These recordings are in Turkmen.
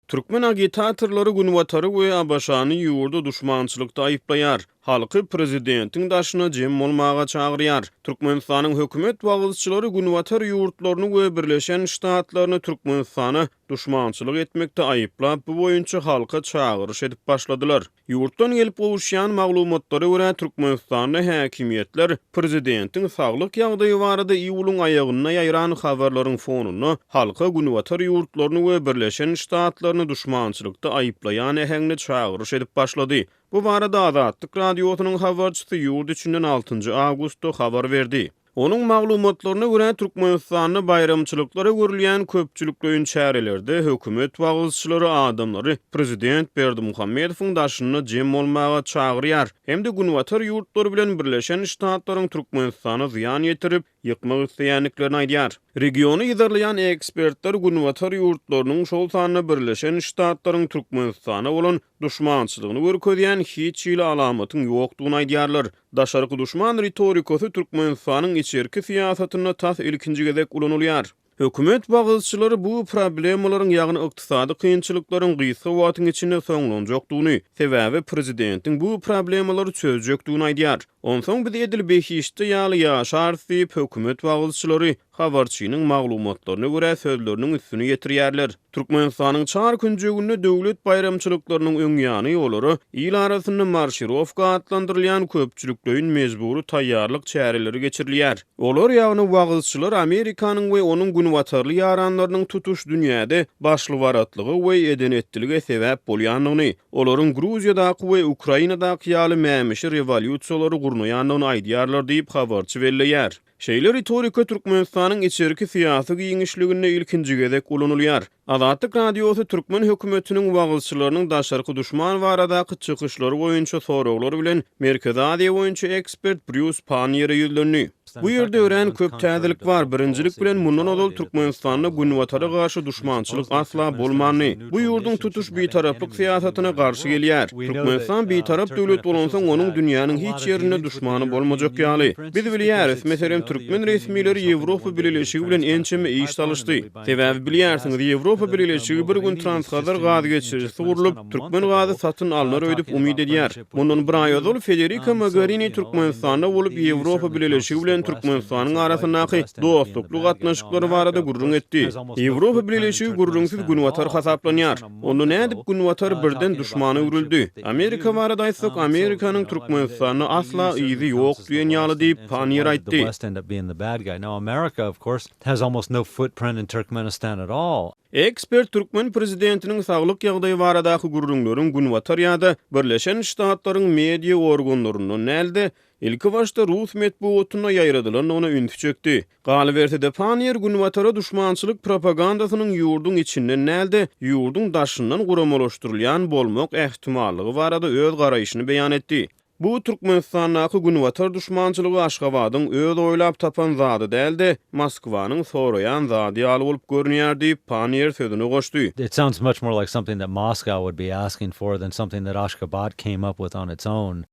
Türkmen agitatorlary Günbatary we ABC-ny ýurda duşmançylykda aýyplaýar. Halky prezidentiň daşyna jem bolmaga çagyrýar. Türkmenistanyň hökümet wagtçylary Günbatary ýurtlaryny we Birleşen Ştatlaryny Türkmenistany duşmançylyk etmekde aýyplap, bu boýunça halka çagyryş edip başladylar. Ýurtdan gelip owuşýan maglumatlary görä Türkmenistanyň häkimiýetler prezidentiň saglyk ýagdaýy barada iýuluň aýagyna ýaýran habarlaryň fonuny halka Günbatary ýurtlaryny we Birleşen Ştatlaryny duşmançylykda aýyplaýan äheňni çagyryş edip başlady. Bu barada Azatlyk radiosynyň habarçysy ýurt içinden 6 awgustda habar berdi. Onun maglumatlaryna görä Türkmenistanyň baýramçylyklary görülýän köpçülik öýün çärelerde hökümet wagtçylary adamlary prezident Berdimuhammedowyň daşyna jem bolmaga çagyrýar. Hemde Günbatary ýurtlary bilen Birleşen Ştatlaryň Türkmenistana ziýan ýetirip ýykmak isleýänliklerini aýdýar. Regiony ýydarlayan ekspertler Günbatary ýurtlarynyň şol sanyny Birleşen Ştatlaryň Türkmenistana bolan duşmançylygyny görkezýän hiç ýyly alamatyň ýokdugyny aýdýarlar. Daşarky duşman ritorikasy Türkmenistanyň içerki siýasatyna tas ilkinji gezek ulanylýar. Hökümet wagtçylary bu problemlaryň ýagny ykdysady kynçylyklaryň gysga wagtyň içinde soňlanjakdygyny, sebäbi prezidentiň bu problemlary çözjekdigini aýdýar. Onsoň biz edil beýişde ýaly ýaşar diýip hökümet wagtçylary habarçynyň maglumatlaryna görä sözleriniň üstüne ýetirýärler. Türkmenistanyň çar künjeginde döwlet baýramçylyklarynyň öňýany ýolary ýyl arasynda marşirowka adlandyrylýan köpçülikleýin mejbury taýýarlyk çäreleri geçirilýär. Olar ýagny wagtçylar Amerikanyň we onuň Günbatarly ýaranlarynyň tutuş dünýäde başly waratlygy we edenetdiligi sebäp bolýanlygyny, olaryň Gruziýadaky we Ukrainadaky ýaly mämişi rewolýusiýalary gurnaýanlygyny aýdýarlar diýip habarçy belleýär. Şeýle ritorika Türkmenistanyň içerki siýasy giňişligine ilkinji gezek ulanylýar. Azatlyk radiosy Türkmen hökümetiniň wagtçylarynyň daşarky duşman baradaky çykyşlary boýunça soraglary bilen Merkezi Aziýa boýunça ekspert Bruce Panier'e ýüzlerini. Bu ýerde ören köp täzelik bar. Birinjilik bilen mundan ol Türkmenistanyň Günbatary garşy duşmançylyk asla bolmany. Bu ýurdun tutuş beýtaraplyk siýasatyna garşy gelýär. Türkmenistan beýtarap döwlet bolansa onuň dünýäniň hiç ýerinde duşmany bolmajak ýaly. Biz bilýäris, meselem Türkmen resmileri Ýewropa Birleşigi bilen ençeme iş çalışdy. Sebäbi bilýärsiňiz, Ýewropa Birleşigi bir gün transkazar gaz geçirjisi gurulyp, Türkmen gazy satyn alnar öýdüp umyd edýär. Mundan bir aý ozal Federica Mogherini Türkmenistanda bolup Ýewropa Birleşigi bilen Türkmenistanyň arasyndaky dostlukly gatnaşdyklary barada gurrun etdi. Ýewropa Birleşigi gurrunsyz Günbatary hasaplanýar. Onu nädip Günbatary birden duşmana urildi. Amerika barada aýtsak, Amerikanyň Türkmenistanyny asla izi ýok diýen ýaly diýip Panier aýtdy. Being the bad guy. Now America, of course, has almost no footprint in Turkmenistan at all. Ekspert Türkmen prezidentiniň saglyk ýagdaýy baradaky gurrunlaryň Günbataryada Birleşen Ştatlaryň media organlarynyň nälde ilki başda Rus medeniýetine ýaýradylan ona ünsü çökdi. Galybertide Panier Günbatary duşmançylyk propagandasynyň ýurdun içinden nälde ýurdun daşyndan guramalaşdyrylýan bolmak ähtimallygy barada öz garaýyşyny beýan etdi. Bu Türkmenistanyň Günbatary duşmançylygy Aşgabatyň öz oýlap tapan zady däldi, Moskwanyň soraýan zady ýaly bolup görünýär diýip Panier sözüne goşdy. It sounds much more like something that Moscow would be asking for than something that Ashgabat came up with on its own.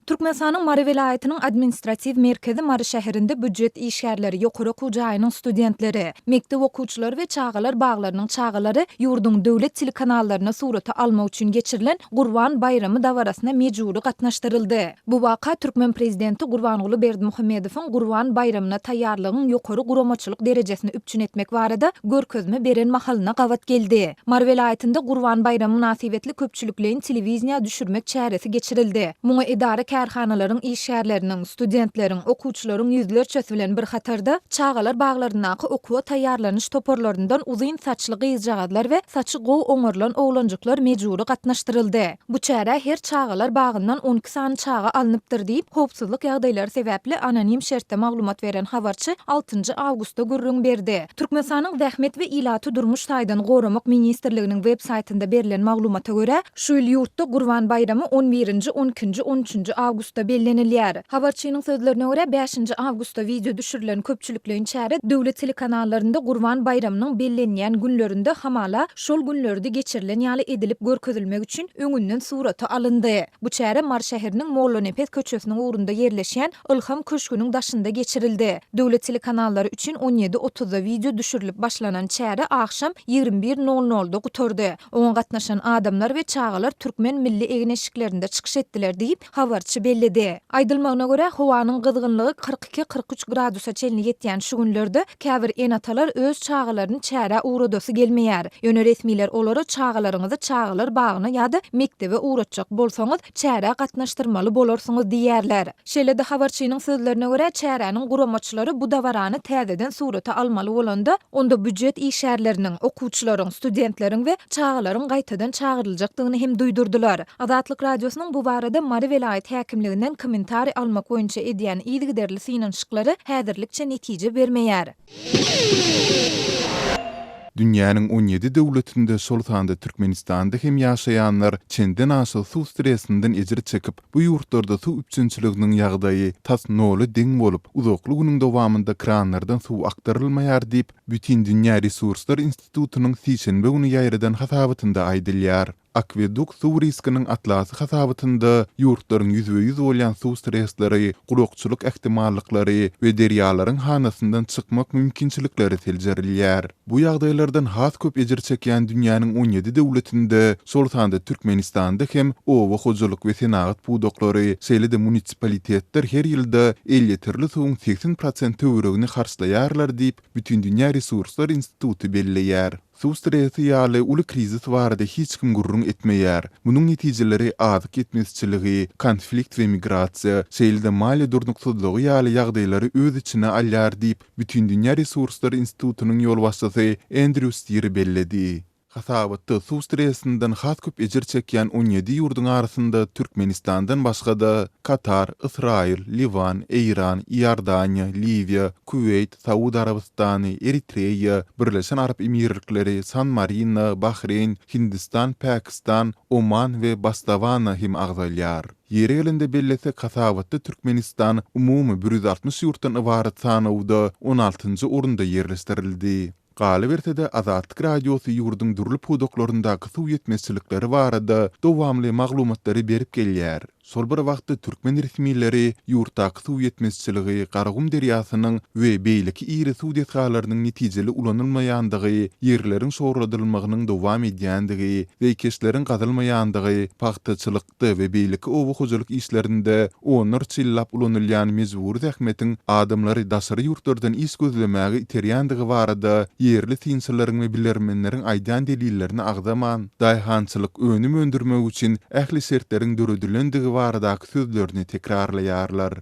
Türkmenistanyň Mary welaýatynyň administrativ merkezi Mary şäherinde büdjet işgärleri ýokary okujaýynyň studentleri, mektep okuwçylary we çagalar baglarynyň çagalary ýurdun döwlet telekanallarına surata almak üçin geçirilen Gurban baýramy dabarasyna mejbury gatnaşdyryldy. Bu waka Türkmen prezidenti Gurban oğlu Berdimuhammedowyň Gurban baýramyna taýýarlygyň ýokary guramaçylyk derejesini üpçün etmek barada görkezme beren mahalyna gawat geldi. Mary welaýatynda Gurban baýramy münasibetli köpçülikleýin telewiziýa düşürmek çäresi geçirildi. Muňa edara kärhanalaryň işgärleriniň, studentleriň, okuwçylaryň ýüzlerçe bilen bir hatarda çagalar baglarynaky okuwa taýýarlanyş toporlaryndan uzyn saçly gyzjagadlar we saçy gow oňorlan oglanjyklar mejbury gatnaşdyryldy. Bu çäre her çagalar bagyndan 12 san çaga alınıpdyr diýip howpsuzlyk ýagdaýlary sebäpli anonim şertde maglumat beren habarçy 6 awgustda gurrun berdi. Türkmenistanyň zähmet we ilaty durmuş taýdan goramak ministrliginiň web saýtynda berilen maglumata görä, şu ýyl ýurtda Gurban baýramy 11-nji, 12-nji, 13-nji awgustda bellenilýär. Habarçynyň sözlerine görä 5-nji awgustda video düşürilen köpçülikliň çäre döwlet telekanallarynda Gurban baýramynyň bellenýän günlerinde hamala şol günlerde geçirilen ýaly edilip görkezilmek üçin öňünden suraty alındy. Bu çäre Mar şäheriniň Mollonepet köçesiniň ugrunda ýerleşýän Ilham köşküniň daşynda geçirildi. Döwlet telekanallary üçin 17:30-da video düşürilip başlanan çäre akşam 21:00-da guturdy. Oňa gatnaşan adamlar we çagyrlar Türkmen milli egneşiklerinde çykyş etdiler diýip habarçy bellidi. Aýdylmagyna görä howanyň gyzgynlygy 42-43 gradusa çelini ýetýän şu günlerde käbir enatalar öz çagyrlaryny çäre uğradasy gelmeýär. Ýöne resmiler olary çagyrlaryňyzy çagyrlar bagyna ýa-da mektebe uğratjak bolsaňyz çäre gatnaşdyrmaly bolarsyňyz diýerler. Şeýle-de habarçynyň sözlerine görä çäräniň guramaçylary bu dabarany täzeden surata almaly bolanda onda büdjet işgärleriniň, okuwçylaryň, studentleriň we çagyrlaryň gaýtadan çagyryljakdygyny hem duýdurdular. Azatlyk radiosynyň bu barada Maryda vilayet häkimliginden kommentari almak boýunça edýän ýygyderli synanşyklary häzirlikçe netije bermeýär. Dünýäniň 17 döwletinde soltanda Türkmenistanda hem ýaşaýanlar çenden asyl suw stresinden ejir çekip bu ýurtlarda suw üçinçiliginiň ýagdaýy tasnoly deň bolup uzakly günüň dowamında kranlardan suw aktarylmaýar diýip bütün dünýä resurslar institutunyň seçenbe güni ýaýradan hasabatynda aýdylýar. Akveduk suw riskiniň atlasy hasabatynda ýurtlaryň %100 bolýan suw stresleri, gurukçylyk ähtimallyklary we derýalaryň hanasyndan çykmak mümkinçilikleri teljerilýär. Bu ýagdaýlardan has köp ejir çekýän dünýäniň 17 döwletinde, soltanda Türkmenistanda hem owa hojalyk we senagat budaklary, şeýle-de munitsipalitetler her ýylda 50 türli suwuň 80% töweregini harçlaýarlar diýip bütün dünýä resurslar institutu belleýär. Suw stresi ýaly uly krizis barada hiç kim gurrun etmeýär. Munyň netijeleri azyk etmezçiligi, konflikt we migrasiýa, şeýle-de maliýe durnuksuzlygy ýaly ýagdaýlary öz içine alýar diýip bütün dünýä resurslar institutunyň ýolbaşçysy Andrew Steer belledi. Hasabatda suw stresinden has köp ejir çekýän 17 ýurduň arasynda Türkmenistandan başga-da Katar, Israil, Livan, Eýran, Ýordaniýa, Liwiýa, Kuweyt, Saudy Arabistany, Eritreýa, Birleşen Arap Emirlikleri, San Marino, Bahrein, Hindistan, Pakistan, Oman we Botswana hem agzalýar. Ýeri elinde bellese hasabatda Türkmenistan umumy 160 ýurtdan ibarat sanawda 16-njy orunda ýerleşdirildi. Galy berse-de Azatlyk radiosy ýurduň durly pudoklaryndaki suw ýetmezçilikleri barada dowamly maglumatlary berip gelýär. Sol bir wagtda Türkmen resmileri ýurtdaky suw ýetmezçiligi, Garagum derýasynyň we beýleki iri suw detgalarynyň netijeli ulanylmaýandygy, ýerleriň sorradylmagynyň dowam edýändigi we keşleriň gazylmaýandygy, paxtaçylykda we beýleki owa hojalyk işlerinde onlar çillap ulanylýan mejbury zähmetiň adamlary daşary ýurtlardan iş gözlemäge iterýändigi barada ýerli synçylaryň we bilermenleriň aýdan delillerini agdaman, daýhançylyk önüm öndürmek üçin ähli sertleriň döredilenligi baradaky sözlerini tekrarlaýarlar.